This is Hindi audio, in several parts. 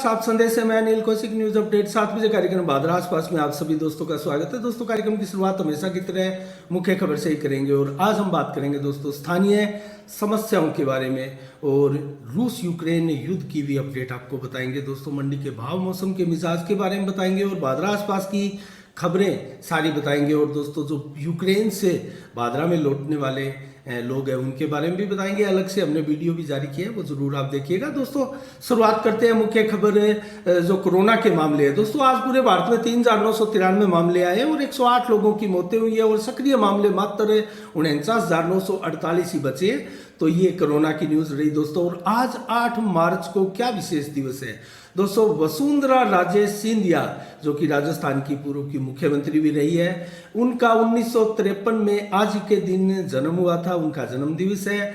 आप संदेश है, मैं अनिल कौशिक। न्यूज अपडेट 7 बजे कार्यक्रम भादरा आसपास में आप सभी दोस्तों का स्वागत है। दोस्तों, कार्यक्रम की शुरुआत हमेशा की तरह मुख्य खबर से ही करेंगे और आज हम बात करेंगे दोस्तों स्थानीय समस्याओं के बारे में और रूस यूक्रेन युद्ध की भी अपडेट आपको बताएंगे। दोस्तों, मंडी के भाव, मौसम के मिजाज के बारे में बताएंगे और भादरा आसपास की खबरें सारी बताएंगे। और दोस्तों, जो यूक्रेन से भादरा में लौटने वाले लोग हैं उनके बारे में भी बताएंगे। अलग से हमने वीडियो भी जारी किया है, वो जरूर आप देखिएगा। दोस्तों, शुरुआत करते हैं मुख्य खबर जो कोरोना के मामले है। दोस्तों, आज पूरे भारत में 3,993 मामले आए और 108 लोगों की मौतें हुई है और सक्रिय मामले मात्र 49,948 ही बचे। तो ये कोरोना की न्यूज रही दोस्तों। और आज 8 मार्च को क्या विशेष दिवस है दोस्तों? वसुंधरा राजे सिंधिया, जो कि राजस्थान की पूर्व की मुख्यमंत्री भी रही है, उनका 1953 में आज के दिन जन्म हुआ था। उनका जन्म दिवस है।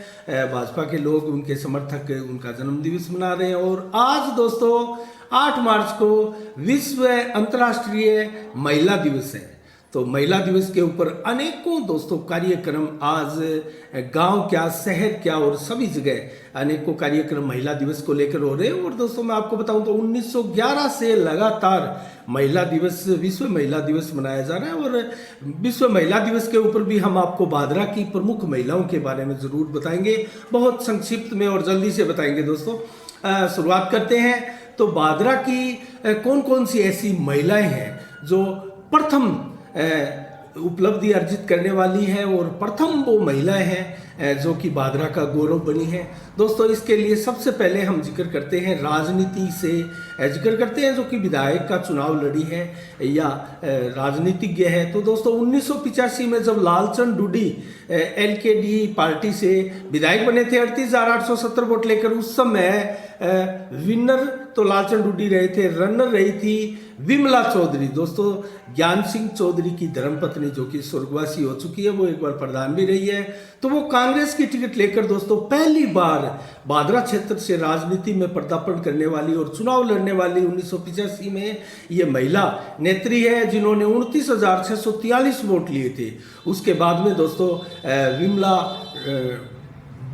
भाजपा के लोग, उनके समर्थक उनका जन्म दिवस मना रहे हैं। और आज दोस्तों 8 मार्च को विश्व अंतर्राष्ट्रीय महिला दिवस है। तो महिला दिवस के ऊपर अनेकों दोस्तों कार्यक्रम आज गांव क्या, शहर क्या और सभी जगह अनेकों कार्यक्रम महिला दिवस को लेकर हो रहे हैं। और दोस्तों, मैं आपको बताऊं तो 1911 से लगातार महिला दिवस, विश्व महिला दिवस मनाया जा रहा है। और विश्व महिला दिवस के ऊपर भी हम आपको भादरा की प्रमुख महिलाओं के बारे में जरूर बताएंगे, बहुत संक्षिप्त में और जल्दी से बताएंगे। दोस्तों, शुरुआत करते हैं। तो भादरा की कौन कौन सी ऐसी महिलाएं हैं जो प्रथम उपलब्धि अर्जित करने वाली है और प्रथम वो महिलाएं हैं जो कि भादरा का गौरव बनी है। दोस्तों, इसके लिए सबसे पहले हम जिक्र करते हैं, राजनीति से जिक्र करते हैं, जो कि विधायक का चुनाव लड़ी है या राजनीतिज्ञ है। तो दोस्तों, 1985 में जब लालचंद डूडी एलकेडी पार्टी से विधायक बने थे 38,870 वोट लेकर, उस समय विनर तो लालचंद डूडी रहे थे, रनर रही थी विमला चौधरी। दोस्तों, ज्ञान सिंह चौधरी की धर्मपत्नी, जो कि स्वर्गवासी हो चुकी है, वो एक बार प्रधान भी रही है। तो वो कांग्रेस की टिकट लेकर दोस्तों पहली बार भादरा क्षेत्र से राजनीति में पदार्पण करने वाली और चुनाव लड़ने वाली 1985 में ये महिला नेत्री है, जिन्होंने 29,643 वोट लिए थे। उसके बाद में दोस्तों विमला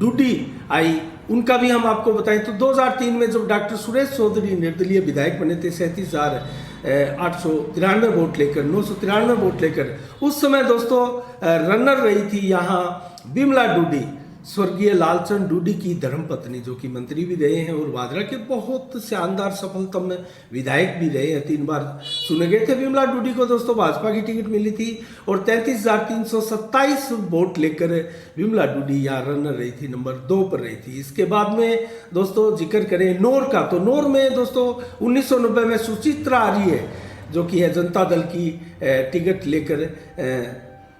डूडी आई, उनका भी हम आपको बताएं तो 2003 में जब डॉक्टर सुरेश चौधरी निर्दलीय विधायक बने थे 37,893 वोट लेकर, 993 वोट लेकर, उस समय दोस्तों रनर रही थी यहाँ विमला डूडी, स्वर्गीय लालचंद डूडी की धर्मपत्नी, जो कि मंत्री भी रहे हैं और भादरा के बहुत शानदार सफलतम विधायक भी रहे हैं। 3 बार चुने गए थे। विमला डूडी को दोस्तों भाजपा की टिकट मिली थी और 33,327 वोट लेकर विमला डूडी यहाँ रनर रही थी, नंबर 2 पर रही थी। इसके बाद में दोस्तों जिक्र करें नौर का, तो नौर में दोस्तों 1990 में सुचित्रा आर्य, जो कि है जनता दल की टिकट लेकर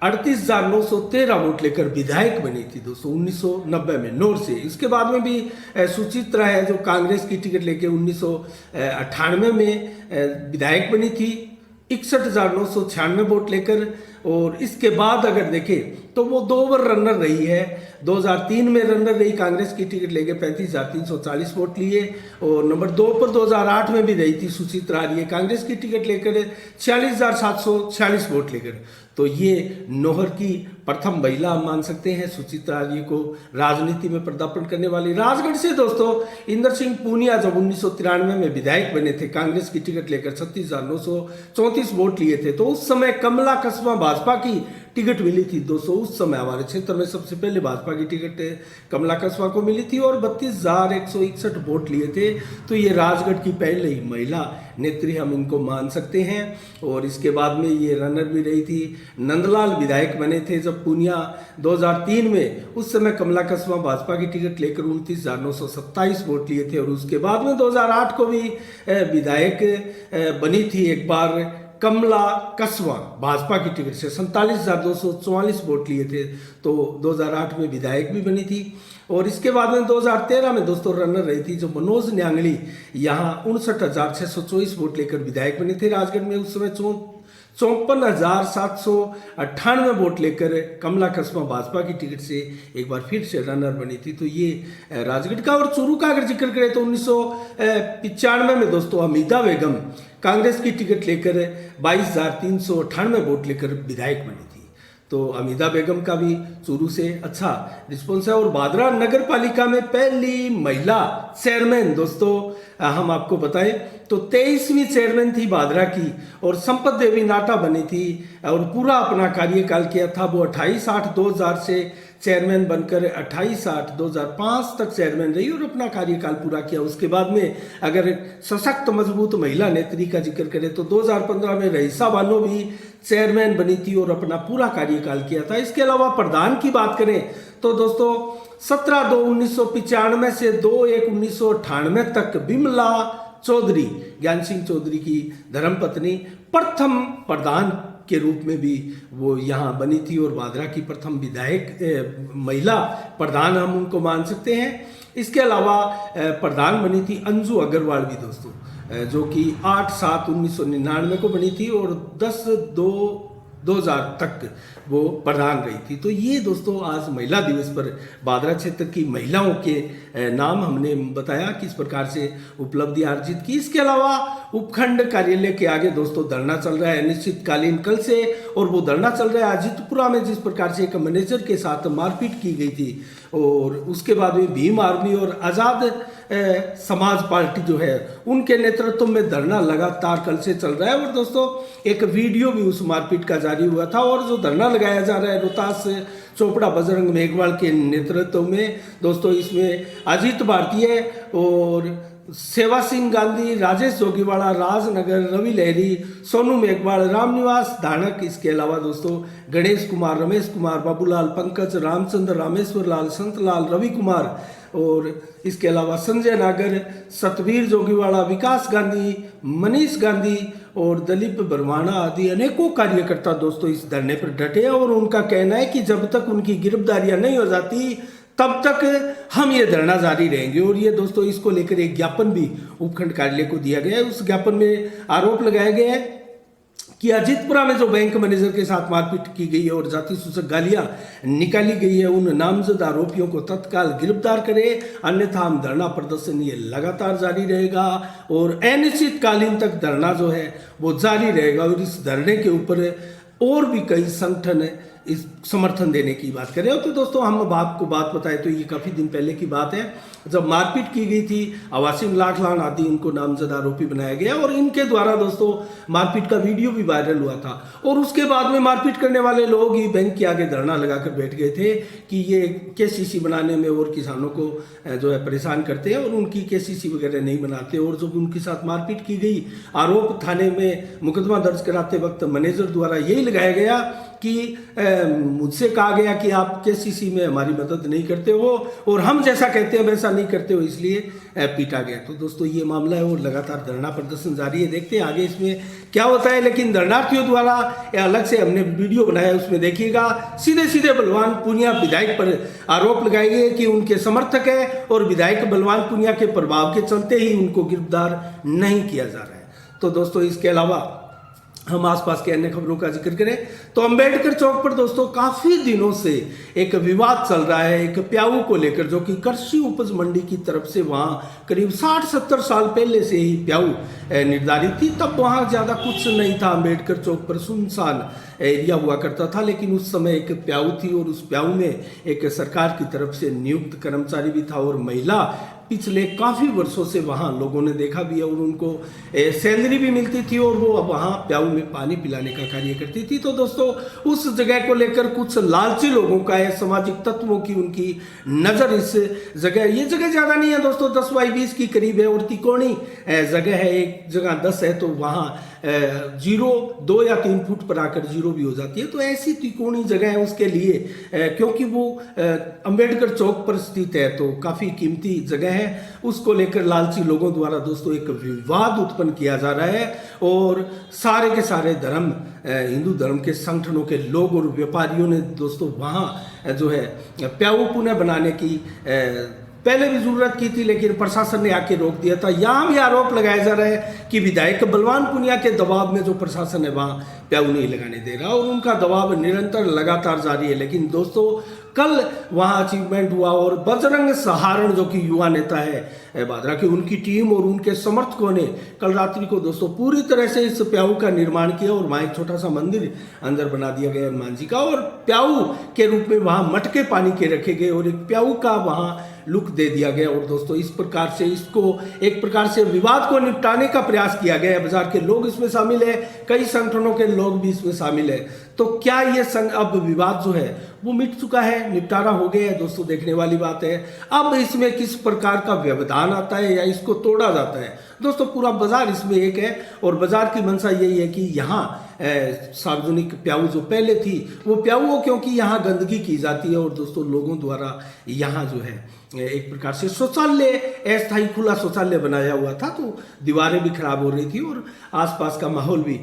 38,913 वोट लेकर विधायक बनी थी दोस्तों 1990 में नौर से। इसके बाद में भी सुचित्रा है, जो कांग्रेस की टिकट लेकर 1998 में विधायक बनी थी 61,996 वोट लेकर। और इसके बाद अगर देखें तो वो 2 बार रनर रही है। 2003 में रनर रही, कांग्रेस की टिकट लेके 35,340 वोट लिए। और नंबर 2 पर 2008 में भी रही थी सुचित्रा आर्य, कांग्रेस की टिकट लेकर 46,746 वोट लेकर। तो ये नौहर की प्रथम महिला हम मान सकते हैं, सुचित्रा आर्य को राजनीति में पदार्पण करने वाली। राजगढ़ से दोस्तों इंदर सिंह पूनिया जब 1993 में विधायक बने थे, कांग्रेस की टिकट लेकर 36,934 वोट लिए थे। तो उस समय कमला कस्बा भाजपा की टिकट मिली थी दोस्तों। उस समय हमारे क्षेत्र में सबसे पहले भाजपा की टिकट कमला कस्बा को मिली थी और 32,161 वोट लिए थे। तो ये राजगढ़ की पहले ही महिला नेत्री हम इनको मान सकते हैं। और इसके बाद में ये रनर भी रही थी। नंदलाल विधायक बने थे जब पूनिया 2003 में, उस समय कमला कस्बा भाजपा की टिकट लेकर 29,927 वोट लिए थे। और उसके बाद में 2008 को भी विधायक बनी थी एक बार कमला कस्बा भाजपा की टिकट से, 47,244 वोट लिए थे। तो 2008 में विधायक भी बनी थी। और इसके बाद में 2013 में दोस्तों रनर रही थी जो मनोज न्यांगली, यहाँ 59,624 वोट लेकर विधायक बने थे राजगढ़ में। उस समय 54,798 वोट लेकर कमला कस्बा भाजपा की टिकट से एक बार फिर से रनर बनी थी। तो ये राजगढ़ का। और चूरू का अगर जिक्र करें तो 1995 में दोस्तों हमीदा बेगम कांग्रेस की टिकट लेकर 22,398 वोट लेकर विधायक बनी थी। तो अमीदा बेगम का भी शुरू से अच्छा रिस्पॉन्स है। और बादरा नगर पालिका में पहली महिला चेयरमैन दोस्तों हम आपको बताएं तो 23वीं चेयरमैन थी बादरा की, और संपत देवी नाटा बनी थी और पूरा अपना कार्यकाल किया था। वो 28/8/2000 से चेयरमैन बनकर 28/8/2005 तक चेयरमैन रही और अपना कार्यकाल पूरा किया। उसके बाद में अगर सशक्त मजबूत महिला नेत्री का जिक्र करें तो 2015 में रईसा बानो भी चेयरमैन बनी थी और अपना पूरा कार्यकाल किया था। इसके अलावा प्रधान की बात करें तो दोस्तों 17/2/1995 से 2/1/1998 तक बिमला चौधरी, ज्ञान सिंह चौधरी की धर्मपत्नी, प्रथम प्रधान के रूप में भी वो यहाँ बनी थी और बादरा की प्रथम विधायक महिला प्रधान हम उनको मान सकते हैं। इसके अलावा प्रधान बनी थी अंजू अग्रवाल भी दोस्तों, जो कि 8/7/1999 को बनी थी और 10/2/2000 तक वो प्रधान रही थी। तो ये दोस्तों आज महिला दिवस पर बादरा क्षेत्र की महिलाओं के नाम हमने बताया किस प्रकार से उपलब्धि अर्जित की। इसके अलावा उपखंड कार्यालय के आगे दोस्तों धरना चल रहा है अनिश्चितकालीन कल से, और वो धरना चल रहा है अजीतपुरा में जिस प्रकार से एक मैनेजर के साथ मारपीट की गई थी, और उसके बाद में भीम आर्मी और आज़ाद समाज पार्टी जो है उनके नेतृत्व में धरना लगातार कल से चल रहा है। और दोस्तों एक वीडियो भी उस मारपीट का जारी हुआ था, और जो धरना लगाया जा रहा है रोहतास चोपड़ा बजरंग मेघवाल के नेतृत्व में दोस्तों, इसमें अजीत भारतीय और सेवा सिंह गांधी, राजेश जोगीवाड़ा, राजनगर, रवि लहरी, सोनू मेघवाल, रामनिवास धानक, इसके अलावा दोस्तों गणेश कुमार, रमेश कुमार, बाबूलाल, पंकज, रामचंद्र, रामेश्वर लाल, संतलाल, रवि कुमार, और इसके अलावा संजय नागर, सतवीर जोगीवाड़ा, विकास गांधी, मनीष गांधी और दिलीप बरवाना आदि अनेकों कार्यकर्ता दोस्तों इस धरने पर डटे, और उनका कहना है कि जब तक उनकी गिरफ्तारियां नहीं हो जाती तब तक हम ये धरना जारी रहेंगे। और ये दोस्तों इसको लेकर एक ज्ञापन भी उपखंड कार्यालय को दिया गया है। उस ज्ञापन में आरोप लगाया गया है कि अजीतपुरा में जो बैंक मैनेजर के साथ मारपीट की गई है और जाति सूचक गालियां निकाली गई है, उन नामजद आरोपियों को तत्काल गिरफ्तार करें, अन्यथा हम धरना प्रदर्शन ये लगातार जारी रहेगा और अनिश्चितकालीन तक धरना जो है वो जारी रहेगा। और इस धरने के ऊपर और भी कई संगठन इस समर्थन देने की बात करें तो दोस्तों हम आपको बात बताएं तो ये काफ़ी दिन पहले की बात है जब मारपीट की गई थी। अवासिम लाखलान आदि इनको नामजद आरोपी बनाया गया और इनके द्वारा दोस्तों मारपीट का वीडियो भी वायरल हुआ था। और उसके बाद में मारपीट करने वाले लोग ही बैंक के आगे धरना लगाकर बैठ गए थे कि ये केसीसी बनाने में और किसानों को जो है परेशान करते हैं और उनकी केसीसी वगैरह नहीं बनाते। और जब उनके साथ मारपीट की गई, आरोप थाने में मुकदमा दर्ज कराते वक्त मैनेजर द्वारा यही लगाया गया कि मुझसे कहा गया कि आप केसीसी में हमारी मदद नहीं करते हो और हम जैसा कहते हैं वैसा नहीं करते हो, इसलिए पीटा गया। तो दोस्तों ये मामला है और लगातार धरना प्रदर्शन जारी है, देखते हैं आगे इसमें क्या होता है। लेकिन धरनार्थियों द्वारा अलग से हमने वीडियो बनाया, उसमें देखिएगा सीधे सीधे बलवान पूनिया विधायक पर आरोप लगाए गए कि उनके समर्थक है और विधायक बलवान पूनिया के प्रभाव के चलते ही उनको गिरफ्तार नहीं किया जा रहा है। तो दोस्तों इसके अलावा हम आसपास के अन्य खबरों का जिक्र करें तो अंबेडकर चौक पर दोस्तों काफी दिनों से एक विवाद चल रहा है एक प्याऊ को लेकर, जो कि कृषि उपज मंडी की तरफ से वहां करीब 60-70 साल पहले से ही प्याऊ निर्धारित थी। तब वहां ज्यादा कुछ नहीं था, अंबेडकर चौक पर सुनसान एरिया हुआ करता था। लेकिन उस समय एक प्याऊ थी और उस प्याऊ में एक सरकार की तरफ से नियुक्त कर्मचारी भी था और महिला पिछले काफ़ी वर्षों से वहाँ लोगों ने देखा भी है और उनको सैलरी भी मिलती थी और वो अब वहाँ प्याऊ में पानी पिलाने का कार्य करती थी। तो दोस्तों उस जगह को लेकर कुछ लालची लोगों का है, सामाजिक तत्वों की उनकी नज़र इस जगह, ये जगह ज़्यादा नहीं है दोस्तों, 10x20 की करीब है और तिकोनी जगह है। एक जगह 10 है तो वहाँ 0, 2 या 3 फुट पर आकर 0 भी हो जाती है। तो ऐसी तिकोनी जगह है उसके लिए, क्योंकि वो अंबेडकर चौक पर स्थित है तो काफ़ी कीमती जगह है, उसको लेकर लालची लोगों द्वारा दोस्तों एक विवाद उत्पन्न किया जा रहा है। और सारे के सारे धर्म, हिंदू धर्म के संगठनों के लोग और व्यापारियों ने दोस्तों वहाँ जो है प्याऊ पुनः बनाने की पहले भी जरूरत की थी, लेकिन प्रशासन ने आके रोक दिया था। यहाँ भी आरोप लगाया जा रहा है कि विधायक बलवान पुनिया के दबाव में जो प्रशासन है वहाँ प्याऊ नहीं लगाने दे रहा और उनका दबाव निरंतर लगातार जारी है। लेकिन दोस्तों कल वहाँ अचीवमेंट हुआ और बजरंग सहारण जो कि युवा नेता है भादरा की, उनकी टीम और उनके समर्थकों ने कल रात्रि को दोस्तों पूरी तरह से इस प्याऊ का निर्माण किया और वहाँ एक छोटा सा मंदिर अंदर बना दिया गया हनुमान जी का, और प्याऊ के रूप में वहाँ मटके पानी के रखे गए और एक प्याऊ का वहाँ लुक दे दिया गया। और दोस्तों इस प्रकार से इसको एक प्रकार से विवाद को निपटाने का प्रयास किया गया है। बाजार के लोग इसमें शामिल है, कई संगठनों के लोग भी इसमें शामिल है। तो क्या ये अब विवाद जो है वो मिट चुका है, निपटारा हो गया है? दोस्तों देखने वाली बात है। अब इसमें किस प्रकार का व्यवधान आता है या इसको तोड़ा जाता है? दोस्तों पूरा बाजार इसमें एक है और बाजार की मंशा यही है कि यहाँ सार्वजनिक प्याऊ जो पहले थी वो प्याऊ, क्योंकि यहाँ गंदगी की जाती है और दोस्तों लोगों द्वारा यहाँ जो है एक प्रकार से शौचालय, अस्थायी खुला शौचालय बनाया हुआ था, तो दीवारें भी खराब हो रही थी और आसपास का माहौल भी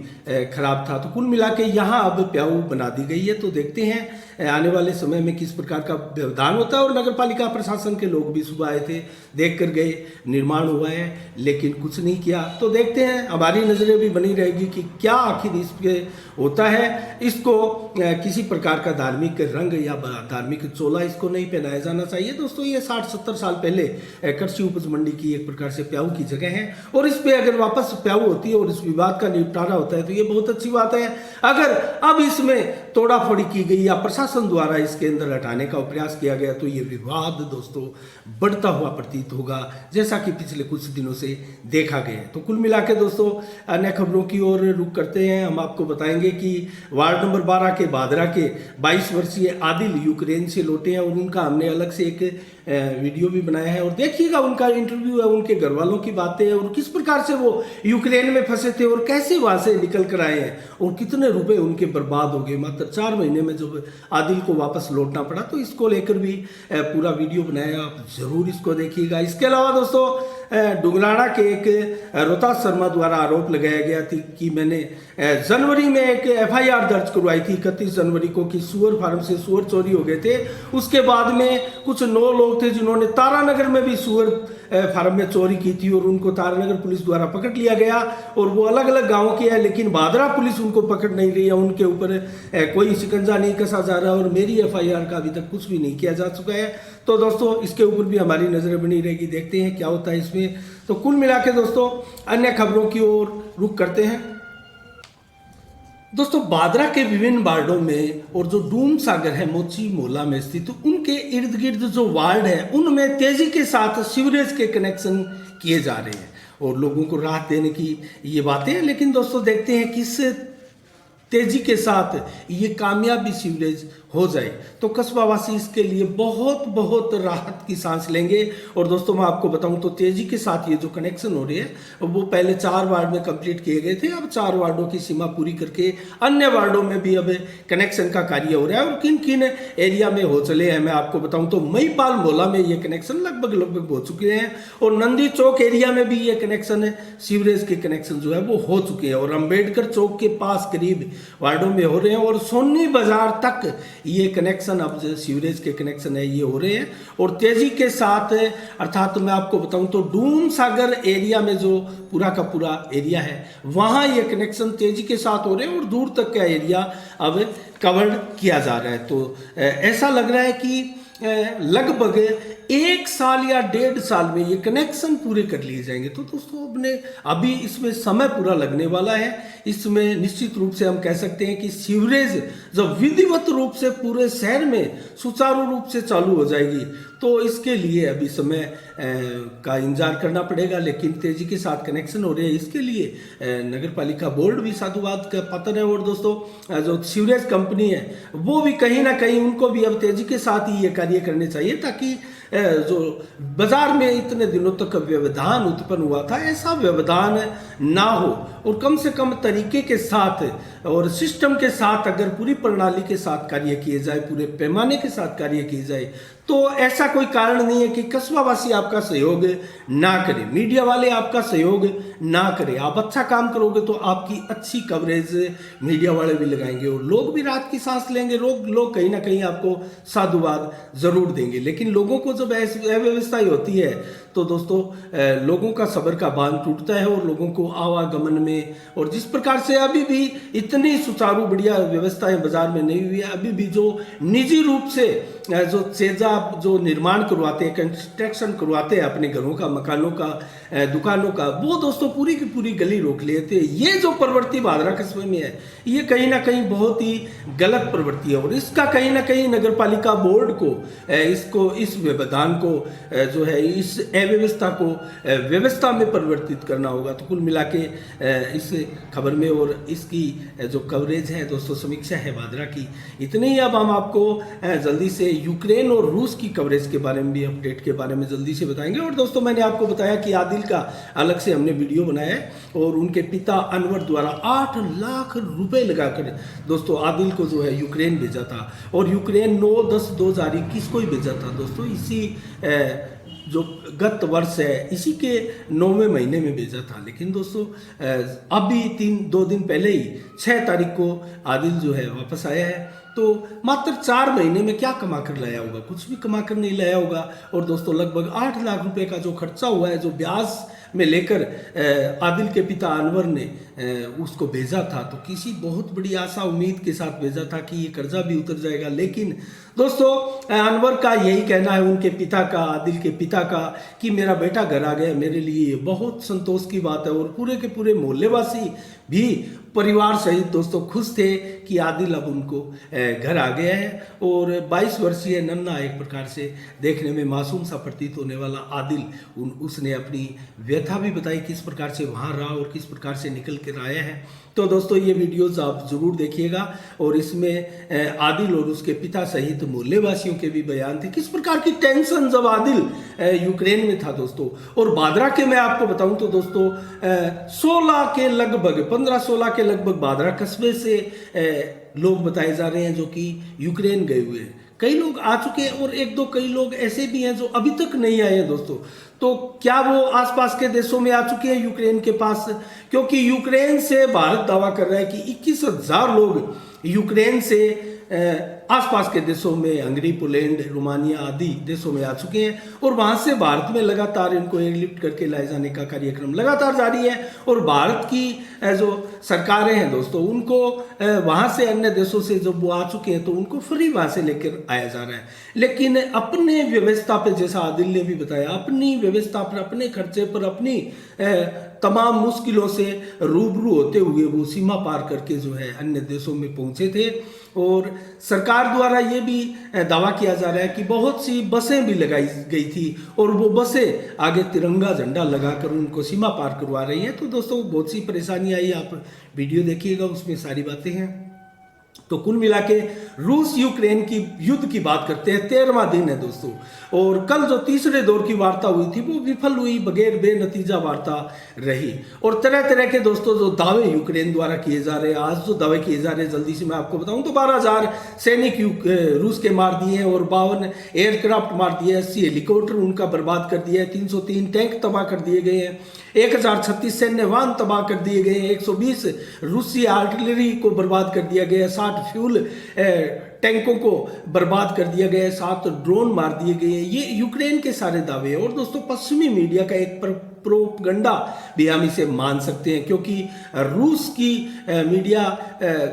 खराब था। तो कुल मिला के यहाँ अब प्याऊ बना दी गई है। तो देखते हैं आने वाले समय में किस प्रकार का व्यवधान होता है। और नगर पालिका प्रशासन के लोग भी सुबह आए थे, देख कर गए, निर्माण हुआ है लेकिन कुछ नहीं किया। तो देखते हैं, हमारी नजरें भी बनी रहेगी कि क्या आखिर इस पे होता है। इसको किसी प्रकार का धार्मिक रंग या धार्मिक चोला इसको नहीं पहनाया जाना चाहिए। दोस्तों ये 60-70 साल पहले कृषि उपज मंडी की एक प्रकार से प्याऊ की जगह है और इस पे अगर वापस प्याऊ होती है और इस विवाद का निपटारा होता है तो ये बहुत अच्छी बात है। अगर अब इसमें तोड़ाफोड़ी की गई या प्रशासन द्वारा इसके अंदर हटाने का प्रयास किया गया तो ये विवाद दोस्तों बढ़ता हुआ प्रतीत होगा, जैसा कि पिछले कुछ दिनों से देखा गया है। तो कुल मिला के दोस्तों अन्य खबरों की ओर रुख करते हैं। हम आपको बताएंगे कि वार्ड नंबर 12 के भादरा के 22 वर्षीय आदिल यूक्रेन से लौटे हैं और उनका हमने अलग से एक वीडियो भी बनाया है और देखिएगा उनका इंटरव्यू है, उनके घर वालों की बातें हैं और किस प्रकार से वो यूक्रेन में फंसे थे और कैसे वहां से निकल कर आए हैं और कितने रुपए उनके बर्बाद हो गए मात्र 4 महीने में जब आदिल को वापस लौटना पड़ा। तो इसको लेकर भी पूरा वीडियो बनाया, आप जरूर इसको देखिएगा। इसके अलावा दोस्तों डुंगराना के एक रोहतास शर्मा द्वारा आरोप लगाया गया थी कि मैंने जनवरी में एक FIR दर्ज करवाई थी 31 जनवरी को कि सुअर फार्म से सुअर चोरी हो गए थे। उसके बाद में कुछ 9 लोग थे जिन्होंने तारानगर में भी सुअर फार्म में चोरी की थी और उनको तारानगर पुलिस द्वारा पकड़ लिया गया और वो अलग अलग गांव के हैं, लेकिन भादरा पुलिस उनको पकड़ नहीं रही है, उनके ऊपर कोई शिकंजा नहीं कसा जा रहा और मेरी FIR का अभी तक कुछ भी नहीं किया जा चुका है। तो दोस्तों इसके ऊपर भी हमारी नजरें बनी रहेगी, देखते हैं क्या होता है इसमें। तो कुल मिला के दोस्तों अन्य खबरों की ओर रुख करते हैं। दोस्तों भादरा के विभिन्न वार्डों में और जो डूम सागर है मोची मोहल्ला में स्थित, तो उनके इर्द गिर्द जो वार्ड है उनमें तेजी के साथ सीवरेज के कनेक्शन किए जा रहे हैं और लोगों को राहत देने की ये बातें हैं। लेकिन दोस्तों देखते हैं किस तेजी के साथ ये कामयाबी सीवरेज हो जाए तो कस्बावासी इसके लिए बहुत बहुत राहत की सांस लेंगे। और दोस्तों मैं आपको बताऊं तो तेजी के साथ ये जो कनेक्शन हो रहे हैं वो पहले 4 वार्ड में कंप्लीट किए गए थे, अब 4 वार्डों की सीमा पूरी करके अन्य वार्डों में भी अब कनेक्शन का कार्य हो रहा है। और किन किन एरिया में हो चले हैं मैं आपको बताऊं तो मईपाल मोहल्ला में ये कनेक्शन लगभग हो चुके हैं और नंदी चौक एरिया में भी ये कनेक्शन सीवरेज के कनेक्शन जो है वो हो चुके हैं और अम्बेडकर चौक के पास करीब वार्डों में हो रहे हैं और सोनी बाजार तक ये कनेक्शन अब जो सीवरेज के कनेक्शन है ये हो रहे हैं और तेजी के साथ। अर्थात मैं आपको बताऊं तो डूम सागर एरिया में जो पूरा का पूरा एरिया है वहां ये कनेक्शन तेजी के साथ हो रहे हैं और दूर तक का एरिया अब कवर्ड किया जा रहा है। तो ऐसा लग रहा है कि लगभग 1 साल या 1.5 साल में ये कनेक्शन पूरे कर लिए जाएंगे। तो दोस्तों अभी इसमें समय पूरा लगने वाला है। इसमें निश्चित रूप से हम कह सकते हैं कि सीवरेज जब विधिवत रूप से पूरे शहर में सुचारू रूप से चालू हो जाएगी तो इसके लिए अभी समय का इंतजार करना पड़ेगा, लेकिन तेजी के साथ कनेक्शन हो रहे हैं इसके लिए नगर पालिका बोर्ड भी साधुवाद का पात्र है। और दोस्तों जो सीवरेज कंपनी है वो भी कहीं ना कहीं उनको भी अब तेजी के साथ ही ये कार्य करने चाहिए ताकि जो बाजार में इतने दिनों तक व्यवधान उत्पन्न हुआ था ऐसा व्यवधान ना हो और कम से कम तरीके के साथ और सिस्टम के साथ अगर पूरी प्रणाली के साथ कार्य किए जाए, पूरे पैमाने के साथ कार्य किए जाए तो ऐसा कोई कारण नहीं है कि कस्बावासी आपका सहयोग ना करे, मीडिया वाले आपका सहयोग ना करें। आप अच्छा काम करोगे तो आपकी अच्छी कवरेज मीडिया वाले भी लगाएंगे और लोग भी रात की सांस लेंगे, लोग कहीं ना कहीं आपको साधुवाद जरूर देंगे। लेकिन लोगों को जब अव्यवस्था होती है तो दोस्तों लोगों का सब्र का बांध टूटता है और लोगों को आवागमन में और जिस प्रकार से अभी भी इतनी सुचारू बढ़िया व्यवस्थाएं बाजार में नहीं हुई है, अभी भी जो निजी रूप से जो चेजा जो निर्माण करवाते हैं, कंस्ट्रक्शन करवाते हैं अपने घरों का, मकानों का, दुकानों का, वो दोस्तों पूरी की पूरी गली रोक लेते हैं। ये जो प्रवृत्ति भादरा कस्बे में है, ये कहीं ना कहीं बहुत ही गलत प्रवृत्ति है और इसका कहीं ना कहीं नगर पालिका बोर्ड को इस व्यवधान को जो है, इस अव्यवस्था को व्यवस्था में परिवर्तित करना होगा। तो कुल मिला के इस खबर में और इसकी जो कवरेज है दोस्तों, समीक्षा है भादरा की, इतनी ही। अब हम आपको जल्दी से यूक्रेन और रूस की कवरेज के बारे में भी, अपडेट के बारे में जल्दी से बताएंगे। और दोस्तों मैंने आपको बताया कि आदिल का अलग से हमने वीडियो बनाया है और उनके पिता अनवर द्वारा 8 लाख रुपए लगाकर दोस्तों आदिल को जो है यूक्रेन भेजा था और यूक्रेन 9/10/2021 को ही भेजा था दोस्तों। इसी जो गत वर्ष है, इसी के 9वें महीने में भेजा था। लेकिन दोस्तों अभी 2 दिन पहले ही 6 तारीख को आदिल जो है वापस आया है। तो मात्र 4 महीने में क्या कमा कर लाया होगा? कुछ भी कमा कर नहीं लाया होगा। और दोस्तों लगभग 8 लाख रुपए का जो खर्चा हुआ है, जो ब्याज में लेकर आदिल के पिता अनवर ने उसको भेजा था, तो किसी बहुत बड़ी आशा उम्मीद के साथ भेजा था कि ये कर्जा भी उतर जाएगा। लेकिन दोस्तों अनवर का यही कहना है, उनके पिता का, आदिल के पिता का, कि मेरा बेटा घर आ गया, मेरे लिए बहुत संतोष की बात है। और पूरे के पूरे मोहल्लेवासी भी परिवार सहित दोस्तों खुश थे कि आदिल अब उनको घर आ गया है। और 22 वर्षीय नन्हा, एक प्रकार से देखने में मासूम सा प्रतीत होने वाला आदिल, उसने अपनी व्यथा भी बताई किस प्रकार से वहाँ रहा और किस प्रकार से निकल कर आया है। तो दोस्तों ये वीडियोस आप जरूर देखिएगा और इसमें आदिल और उसके पिता सहित मोहल्ले वासियों के भी बयान थे, किस प्रकार की टेंशन जब आदिल यूक्रेन में था दोस्तों। और भादरा के मैं आपको बताऊं तो दोस्तों 16 के लगभग 15-16 के लगभग भादरा कस्बे से लोग बताए जा रहे हैं जो कि यूक्रेन गए हुए हैं। कई लोग आ चुके हैं और 1-2 कई लोग ऐसे भी हैं जो अभी तक नहीं आए हैं दोस्तों। तो क्या वो आसपास के देशों में आ चुके हैं यूक्रेन के पास? क्योंकि यूक्रेन से भारत दावा कर रहा है कि 21,000 लोग यूक्रेन से आसपास के देशों में, हंगरी, पोलैंड, रोमानिया आदि देशों में आ चुके हैं और वहां से भारत में लगातार इनको एयरलिफ्ट करके लाए जाने का कार्यक्रम लगातार जारी है। और भारत की जो सरकारें हैं दोस्तों, उनको वहां से, अन्य देशों से जब वो आ चुके हैं तो उनको फ्री वहां से लेकर आया जा रहा है। लेकिन अपने व्यवस्था पे, जैसा आदिल ने भी बताया, अपनी व्यवस्था पर, अपने खर्चे पर, अपनी तमाम मुश्किलों से रूबरू होते हुए वो सीमा पार करके जो है अन्य देशों में पहुंचे थे। और सरकार द्वारा ये भी दावा किया जा रहा है कि बहुत सी बसें भी लगाई गई थी और वो बसें आगे तिरंगा झंडा लगाकर उनको सीमा पार करवा रही हैं। तो दोस्तों बहुत सी परेशानी आई, आप वीडियो देखिएगा, उसमें सारी बातें हैं। तो कुल मिला के रूस यूक्रेन की युद्ध की बात करते हैं, 13वां दिन है दोस्तों। और कल जो तीसरे दौर की वार्ता हुई थी वो विफल हुई, बगैर बेनतीजा वार्ता रही। और तरह तरह के दोस्तों जो दावे यूक्रेन द्वारा किए जा रहे हैं, आज जो दावे किए जा रहे हैं जल्दी से मैं आपको बताऊं तो 12,000 सैनिक रूस के मार दिए हैं और 52 एयरक्राफ्ट मार दिए, 80 हेलीकॉप्टर उनका बर्बाद कर दिया है, 303 टैंक तबाह कर दिए गए हैं, 1036 सैन्य वाहन तबाह कर दिए गए हैं, 120 रूसी आर्टिलरी को बर्बाद कर दिया गया है, 60 फ्यूल टैंकों को बर्बाद कर दिया गया है, 7 ड्रोन मार दिए गए हैं। ये यूक्रेन के सारे दावे हैं। और दोस्तों पश्चिमी मीडिया का एक प्रोपगंडा भी हम इसे मान सकते हैं, क्योंकि रूस की मीडिया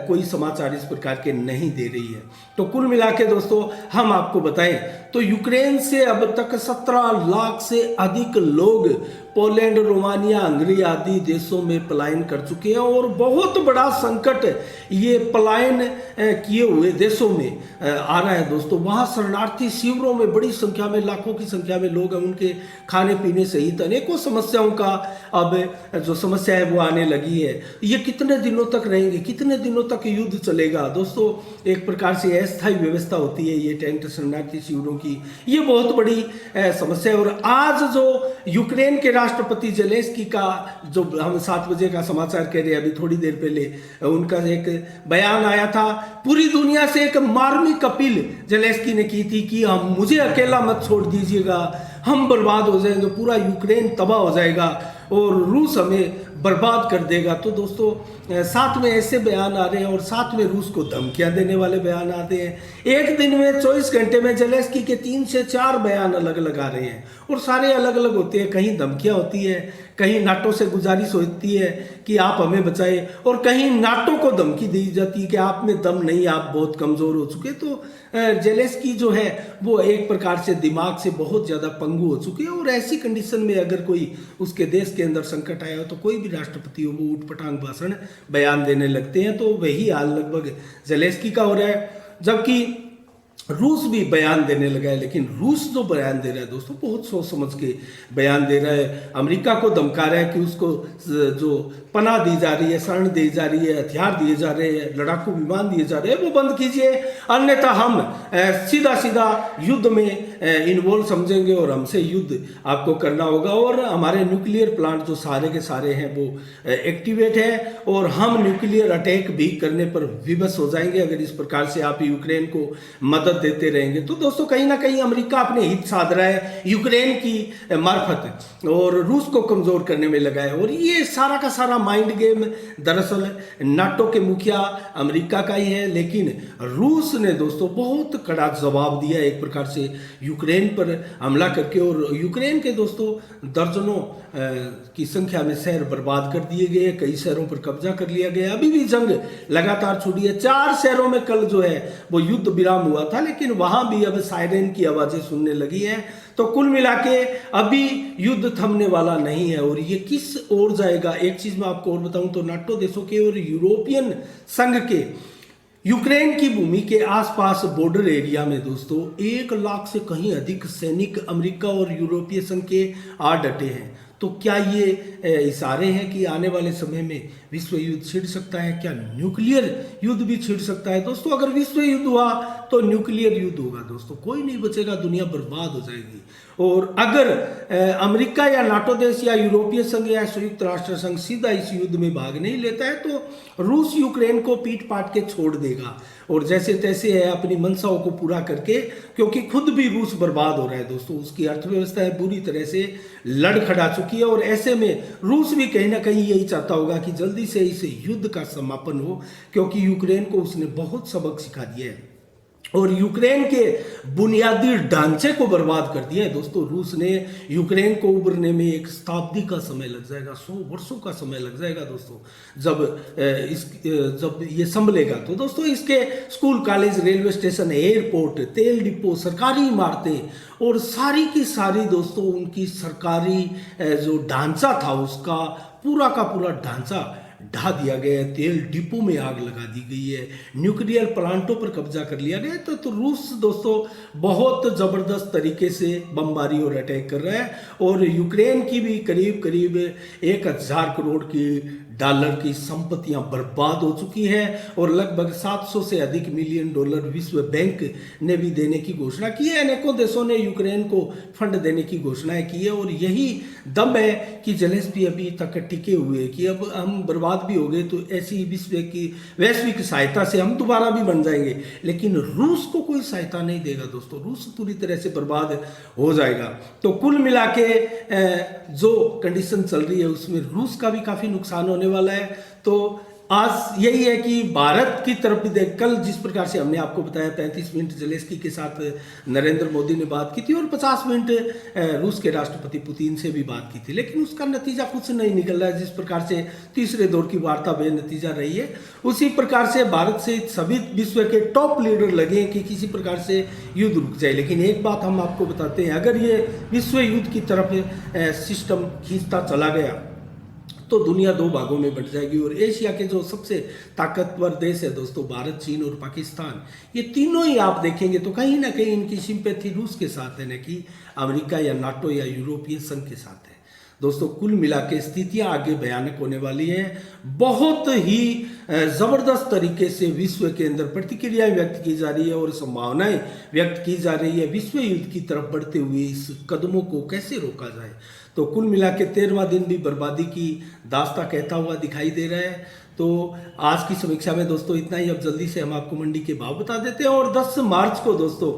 कोई समाचार इस प्रकार के नहीं दे रही है। तो कुल मिला के दोस्तों हम आपको बताएं तो यूक्रेन से अब तक 17 लाख से अधिक लोग पोलैंड, रोमानिया, हंगरी आदि देशों में पलायन कर चुके हैं। और बहुत बड़ा संकट ये पलायन किए हुए देशों में आ रहा है दोस्तों। वहाँ शरणार्थी शिविरों में बड़ी संख्या में, लाखों की संख्या में लोग हैं, उनके खाने पीने सहित अनेकों समस्याओं का अब जो समस्या है वो आने लगी है। ये कितने दिनों तक रहेंगे, कितने दिनों तक युद्ध चलेगा दोस्तों? एक प्रकार से अस्थायी व्यवस्था होती है ये टेंट शरणार्थी शिविरों की, ये बहुत बड़ी समस्या है। और आज जो यूक्रेन के राष्ट्रपति जेलेंस्की का, जो हम 7 बजे का समाचार कह रहे हैं अभी थोड़ी देर पहले, उनका एक बयान आया था। पूरी दुनिया से एक मार्मिक अपील जेलेंस्की ने की थी कि हम, मुझे अकेला मत छोड़ दीजिएगा, हम बर्बाद हो जाएंगे, पूरा यूक्रेन तबाह हो जाएगा और रूस हमें बर्बाद कर देगा। तो दोस्तों साथ में ऐसे बयान आ रहे हैं और साथ में रूस को धमकियां देने वाले बयान आते हैं। एक दिन में 24 घंटे में जेलेंस्की के 3 से 4 बयान अलग अलग आ रहे हैं और सारे अलग अलग होते हैं। कहीं धमकियां होती है, कहीं नाटो से गुजारिश होती है कि आप हमें बचाएं, और कहीं नाटो को धमकी दी जाती है कि आप में दम नहीं, आप बहुत कमज़ोर हो चुके। तो जेलेंस्की जो है वो एक प्रकार से दिमाग से बहुत ज़्यादा पंगु हो चुके हैं, और ऐसी कंडीशन में अगर कोई उसके देश के अंदर संकट आया हो तो कोई भी राष्ट्रपति हो वो ऊटपटांग भाषण बयान देने लगते हैं। तो वही हाल लगभग जेलेंस्की का हो रहा है। जबकि रूस भी बयान देने लगा है, लेकिन रूस जो बयान दे रहा है दोस्तों बहुत सोच समझ के बयान दे रहा है। अमेरिका को धमका रहा है कि उसको जो पनाह दी जा रही है, शरण दी जा रही है, हथियार दिए जा रहे हैं, लड़ाकू विमान दिए जा रहे हैं, वो बंद कीजिए, अन्यथा हम सीधा सीधा युद्ध में इन्वॉल्व समझेंगे और हमसे युद्ध आपको करना होगा, और हमारे न्यूक्लियर प्लांट जो सारे के सारे हैं वो एक्टिवेट है, और हम न्यूक्लियर अटैक भी करने पर विवश हो जाएंगे अगर इस प्रकार से आप यूक्रेन को मदद देते रहेंगे। तो दोस्तों कहीं ना कहीं अमेरिका अपने हित साध रहा है यूक्रेन की मार्फत, और रूस को कमजोर करने में लगा है। और ये सारा का सारा माइंड गेम दरअसल नाटो के मुखिया अमेरिका का ही है, लेकिन रूस ने दोस्तों बहुत कड़ा जवाब दिया एक प्रकार से यूक्रेन पर हमला करके, और यूक्रेन के दोस्तों दर्जनों की संख्या में शहर बर्बाद कर दिए गए, कई शहरों पर कब्जा कर लिया गया। अभी भी जंग लगातार छूटी है। 4 शहरों में कल जो है वो युद्ध विराम हुआ था, लेकिन वहां भी अब सायरन की आवाजें सुनने लगी है। तो कुल मिला के अभी युद्ध थमने वाला नहीं है, और ये किस ओर जाएगा। एक चीज मैं आपको और बताऊं तो नाटो देशों के और यूरोपियन संघ के यूक्रेन की भूमि के आसपास बॉर्डर एरिया में दोस्तों 1 लाख से कहीं अधिक सैनिक अमेरिका और यूरोपीय संघ के आ डटे हैं। तो क्या ये इशारे हैं कि आने वाले समय में विश्व युद्ध छिड़ सकता है? क्या न्यूक्लियर युद्ध भी छिड़ सकता है? दोस्तों अगर विश्व युद्ध हुआ तो न्यूक्लियर युद्ध होगा दोस्तों, कोई नहीं बचेगा, दुनिया बर्बाद हो जाएगी। और अगर अमेरिका या नाटो देश या यूरोपीय संघ या संयुक्त राष्ट्र संघ सीधा इस युद्ध में भाग नहीं लेता है तो रूस यूक्रेन को पीट पाट के छोड़ देगा, और जैसे तैसे है अपनी मंशाओं को पूरा करके, क्योंकि खुद भी रूस बर्बाद हो रहा है दोस्तों, उसकी अर्थव्यवस्था बुरी तरह से लड़खड़ा चुकी है। और ऐसे में रूस भी कहीं ना कहीं यही चाहता होगा कि जल्दी से इस युद्ध का समापन हो, क्योंकि यूक्रेन को उसने बहुत सबक सिखा दिया है और यूक्रेन के बुनियादी ढांचे को बर्बाद कर दिया है दोस्तों रूस ने। यूक्रेन को उभरने में 1 शताब्दी का समय लग जाएगा, 100 वर्षों का समय लग जाएगा दोस्तों, जब ये संभलेगा। तो दोस्तों इसके school, college, railway station, airport, तेल डिपो, सरकारी इमारतें और सारी की सारी दोस्तों उनकी सरकारी जो ढांचा था उसका पूरा का पूरा ढांचा ढा दिया गया है। तेल डिपो में आग लगा दी गई है, न्यूक्लियर प्लांटों पर कब्जा कर लिया गया है। तो रूस दोस्तों बहुत जबरदस्त तरीके से बमबारी और अटैक कर रहा है, और यूक्रेन की भी करीब करीब 1000 करोड़ की डॉलर की संपत्तियां बर्बाद हो चुकी है, और लगभग 700 से अधिक मिलियन डॉलर विश्व बैंक ने भी देने की घोषणा की है। अनेकों देशों ने यूक्रेन को फंड देने की घोषणाएं की है, और यही दम है कि जेलेंस्की अभी तक टिके हुए कि अब हम बर्बाद भी हो गए तो ऐसी विश्व की वैश्विक सहायता से हम दोबारा भी बन जाएंगे, लेकिन रूस को कोई सहायता नहीं देगा दोस्तों, रूस पूरी तरह से बर्बाद हो जाएगा। तो कुल मिला के जो कंडीशन चल रही है उसमें रूस का भी काफी नुकसान होने वाला है। तो आज यही है कि भारत की तरफ भी देख, कल जिस प्रकार से हमने आपको बताया 35 मिनट जेलेंस्की के साथ नरेंद्र मोदी ने बात की थी, और 50 मिनट रूस के राष्ट्रपति पुतिन से भी बात की थी, लेकिन उसका नतीजा कुछ नहीं निकल रहा है। जिस प्रकार से तीसरे दौर की वार्ता बेनतीजा रही है, उसी प्रकार से भारत से सभी विश्व के टॉप लीडर लगे कि किसी प्रकार से युद्ध रुक जाए। लेकिन एक बात हम आपको बताते हैं, अगर ये विश्व युद्ध की तरफ सिस्टम खींचता चला गया तो दुनिया 2 भागों में बंट जाएगी, और एशिया के जो सबसे ताकतवर देश है दोस्तों भारत, चीन और पाकिस्तान, ये तीनों ही आप देखेंगे तो कहीं ना कहीं इनकी सिंपैथी रूस के साथ है, न कि अमेरिका या नाटो या यूरोपीय संघ के साथ है। दोस्तों कुल मिला के स्थितियां आगे भयानक होने वाली है। बहुत ही जबरदस्त तरीके से विश्व के अंदर प्रतिक्रियाएं व्यक्त की जा रही है और संभावनाएं व्यक्त की जा रही है विश्व युद्ध की तरफ बढ़ते हुए इस कदमों को कैसे रोका जाए। तो कुल मिला के 13वां दिन भी बर्बादी की दास्तां कहता हुआ दिखाई दे रहा है। तो आज की समीक्षा में दोस्तों इतना ही। अब जल्दी से हम आपको मंडी के भाव बता देते हैं। और 10 मार्च को दोस्तों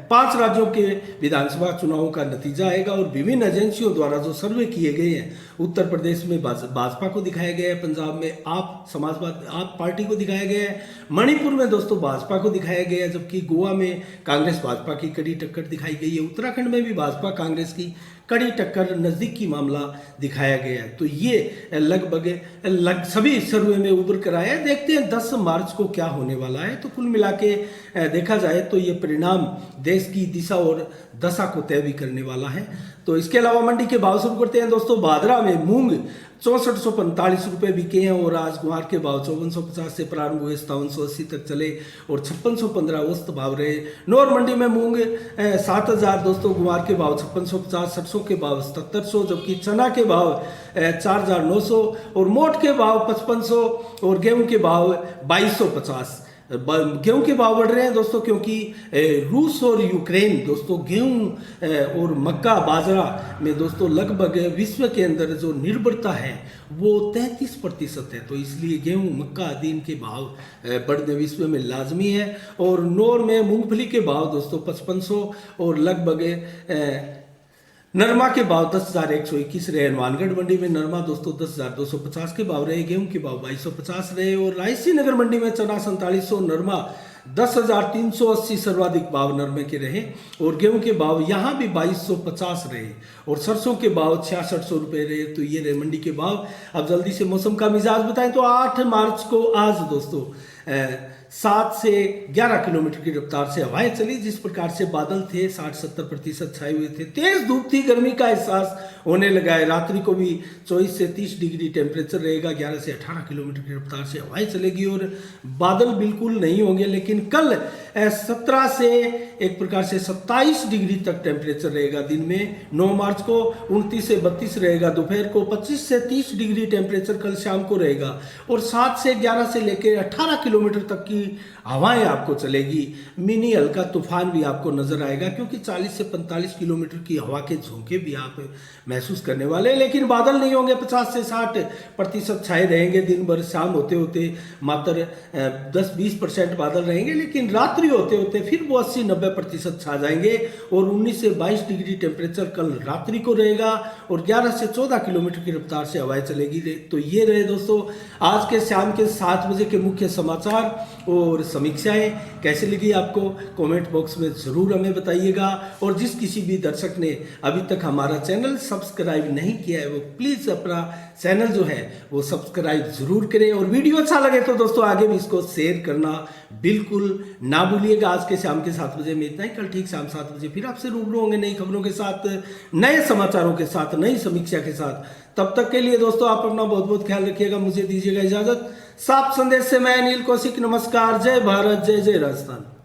5 राज्यों के विधानसभा चुनावों का नतीजा आएगा और विभिन्न एजेंसियों द्वारा जो सर्वे किए गए हैं, उत्तर प्रदेश में भाजपा को दिखाया गया है, पंजाब में आप पार्टी को दिखाया गया है, मणिपुर में दोस्तों भाजपा को दिखाया गया है, जबकि गोवा में कांग्रेस भाजपा की कड़ी टक्कर दिखाई गई है, उत्तराखंड में भी भाजपा कांग्रेस की कड़ी टक्कर नजदीकी मामला दिखाया गया है। तो ये लगभग सभी सर्वे में उभर कर आया है। देखते हैं 10 मार्च को क्या होने वाला है। तो कुल मिला के देखा जाए तो ये परिणाम देश की दिशा और दशा को तय भी करने वाला है। तो इसके अलावा मंडी के भाव शुरू करते हैं दोस्तों। भादरा में मूंग 6445 रुपये बिके हैं और आज गुआर के भाव 5450 से प्रारंभ हुए 5780 तक चले और 5615 औसत भाव रहे। नौर मंडी में मूंग 7000 दोस्तों, गुआर के भाव 5650, सरसों के भाव 7700, जबकि चना के भाव 4900 और मोट के भाव 5500 और गेहूं के भाव 2250। गेहूं के भाव बढ़ रहे हैं दोस्तों क्योंकि रूस और यूक्रेन दोस्तों गेहूं और मक्का बाजरा में दोस्तों लगभग विश्व के अंदर जो निर्भरता है वो 33% है। तो इसलिए गेहूं मक्का आदि के भाव बढ़ने विश्व में लाजमी है। और नौर में मूंगफली के भाव दोस्तों 5500 और लगभग नरमा के भाव 10,121 रहे। हनुमानगढ़ मंडी में नरमा दोस्तों 10,250 के भाव रहे, गेहूं के भाव 2250 रहे। और रायसी नगर मंडी में चना 4700, नरमा 10,380 सर्वाधिक भाव नरमे के रहे और गेहूं के भाव यहाँ भी 2250 रहे और सरसों के भाव 6600 रुपये रहे। तो ये रहे मंडी के भाव। अब जल्दी से मौसम का मिजाज बताएं तो 8 मार्च को आज दोस्तों 7 से 11 किलोमीटर की रफ्तार से हवाएं चली। जिस प्रकार से बादल थे 60-70% छाए हुए थे, तेज धूप थी, गर्मी का एहसास होने लगा है। रात्रि को भी 24 से 30 डिग्री टेम्परेचर रहेगा, 11 से 18 किलोमीटर की रफ्तार से हवाएं चलेगी और बादल बिल्कुल नहीं होंगे। लेकिन कल 17 से एक प्रकार से 27 डिग्री तक टेम्परेचर रहेगा दिन में। 9 मार्च को 29 से 32 रहेगा, दोपहर को 25 से 30 डिग्री टेम्परेचर कल शाम को रहेगा और 7 से 11 से लेकर 18 किलोमीटर तक की हवाएं आपको चलेगी। मिनी हल्का तूफान भी आपको नजर आएगा क्योंकि 40 से 45 किलोमीटर की हवा के झोंके भी आप महसूस करने वाले हैं। लेकिन बादल नहीं होंगे, 50 से 60% छाए रहेंगे दिन भर। शाम होते होते मात्र 10-20% बादल रहेंगे, लेकिन रात्रि होते होते फिर वो 80-90% छा जाएंगे और 19 से 22 डिग्री टेम्परेचर कल रात्रि को रहेगा और 11 से 14 किलोमीटर की रफ्तार से हवाएं चलेगी। तो ये रहे दोस्तों आज के शाम के 7 बजे के मुख्य समाचार और समीक्षाएं। कैसे लगी आपको कमेंट बॉक्स में जरूर हमें बताइएगा। और जिस किसी भी दर्शक ने अभी तक हमारा चैनल सब्सक्राइब नहीं किया है वो प्लीज अपना चैनल जो है वो सब्सक्राइब जरूर करें और वीडियो अच्छा लगे तो दोस्तों आगे भी इसको शेयर करना बिल्कुल ना भूलिएगा। आज के शाम के 7 बजे में इतना ही। कल ठीक शाम 7 बजे फिर आपसे रूबरू होंगे नई खबरों के साथ, नए समाचारों के साथ, नई समीक्षा के साथ। तब तक के लिए दोस्तों आप अपना बहुत बहुत ख्याल रखिएगा। मुझे दीजिएगा इजाजत। साफ संदेश से मैं अनिल कौशिक, नमस्कार। जय भारत, जय जय राजस्थान।